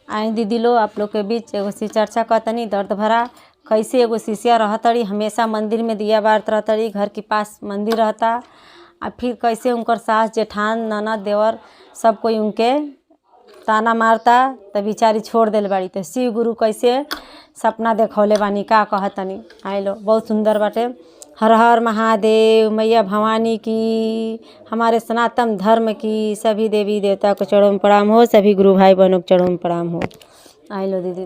आई दीदी लो आप लोग के बीच एगो सी चर्चा करतनी दर्द भरा। कैसे एगो शिष्या रहतड़ी हमेशा मंदिर में दिया बारत रहतड़ी, घर के पास मंदिर रहता। और फिर कैसे उनकर सास जेठान ननद देवर सब कोई उनके ताना मारता तो बेचारी छोड़ दिल बाड़ी। तो शिव गुरु कैसे सपना देखौले बानी का कहतनी आई लो बहुत सुंदर बाटे। हर हर महादेव, मैया भवानी की, हमारे सनातन धर्म की सभी देवी देवता को चरणों में प्रणाम हो, सभी गुरु भाई बहनों को चरणों में प्रणाम हो। आई लो दीदी।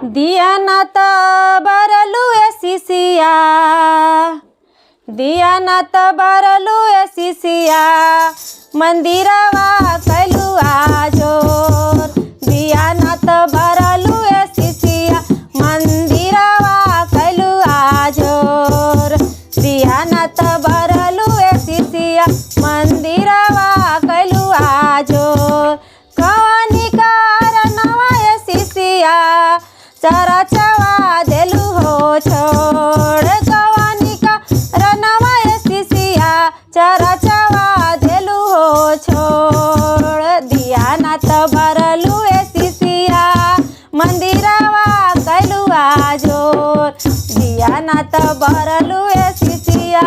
दिया ना तो बरलू शिशिया, दिया ना तो बरलू शिशिया, मंदिरवा कैलू आजोर। दिया ना तो बरलू शिशिया, मंदिरवा कैलू आजोर। दिया ना तो बरलू शिशिया, मंदिरवा कैलू आजोर। कवनी कारणवा शिशिया, चरचवा देलू हो छोड़। कवनी कारणवा शिशिया, चरचवा देलू हो छोड़। दिया ना तो बरलू शिशिया, मंदिरवा कैलू आजोर। दिया ना तो बरलू शिशिया,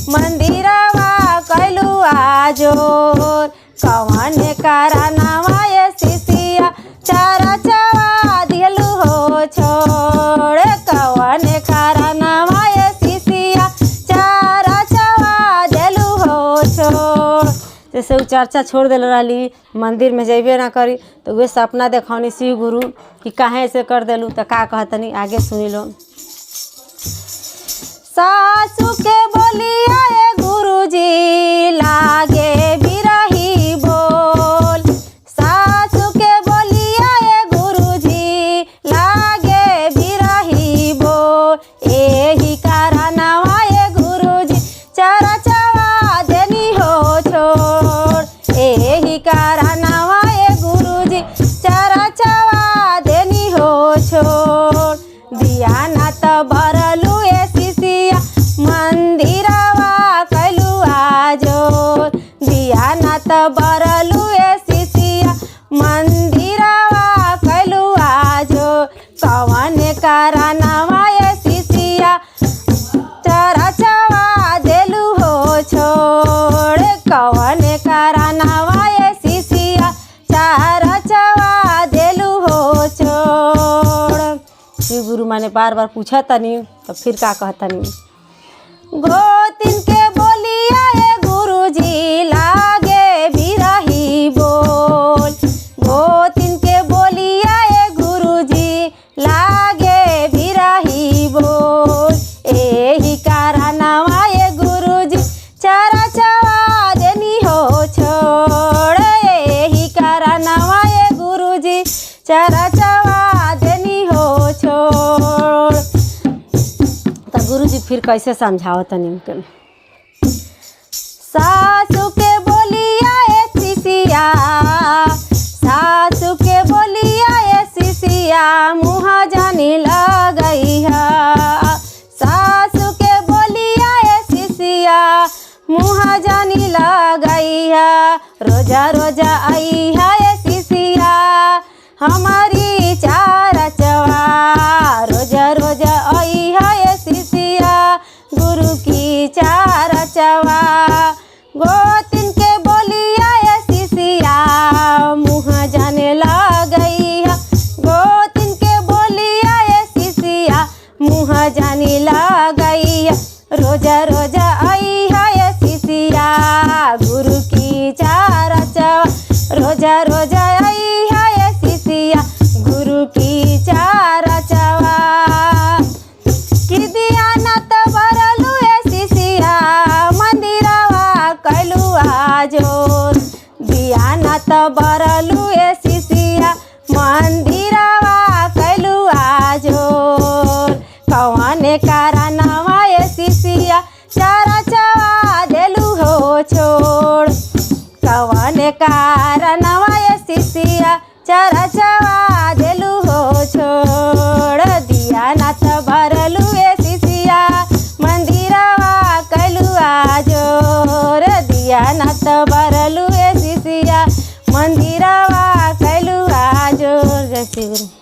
मंदिरवा कैलू आजोर। कवन कारणवा शिशिया, चरचवा देलू हो छोड़। कवन कारणवा शिशिया, चरचवा देलू हो छोड़। जैसे चर्चा छोड़ दिल रही, मंदिर में जेबे ना करी तो वे सपना देखौनी शिव गुरु कि काहे से कर दिलू। तो का कहतनी आगे सुनी लो। सासू के बोलिया गुरुजी लागे बिरही बोल। सासू के बोलिया गुरुजी लागे बिरही बोल। एही कारणवा गुरुजी चरचवा देनी हो छोड़। एही कारणवा गुरुजी चरचवा देनी हो छोड़। दिया ना तो बरलू शिशिया, मंदिरवा कैलू आजोर। दिया ना तो बरलू शिशिया, मंदिरवा कैलू आजोर। कवन कारणवा शिशिया, चरचवा देलू हो छोड़। कवन कारणवा शिशिया, चरचवा देलू हो छोड़। शिव गुरु माने बार बार पूछा तनी तो फिर का कहतनी। गोतिन के बोलिया गुरुजी लागे बिरही बोल। गोतिन के बोलिया गुरुजी लागे बिरही बोल। एही कारणवा गुरुजी चरचवा देनी हो छोड़। एही कारणवा गुरुजी चरचवा देनी हो छोड़। तो गुरुजी फिर कैसे समझाओ तनी के। सासू के बोलिया शिशिया, सासू के बोलिया शिशिया, मुँह जानी लगई है। सासू के बोलिया शिशिया, मुँह जानी लगई है। रोजा रोजा आई है शिशिया, हमारी चरचवा। रोजा रोजा आई है शिशिया, गुरु की चरचवा। गोतिन के बोलिया शिशिया, मुँह जाने लगई है। गोतिन के बोलिया शिशिया, मुँह जाने लगई है। रोजा रोजा आई है शिशिया, गुरु की चरचवा। रोजा रोजा आई है शिशिया, गुरु की चरचवा। कि दिया ना तो बरलू शिशिया, मंदिरवा कैलू आजोर। दिया ना तो बरलू शिशिया, मंदिरवा कैलू आजोर। कवन कारणवा शिशिया, चरचवा देलू हो छोड़। कवन कारणवा शिशिया, चरचवा देलू हो छोड़। दिया ना तो बरलू शिशिया, मंदिरवा कैलू आजोर। दिया ना तो बरलू शिशिया, मंदिरवा कैलू आजोर। जय श्री गुरु।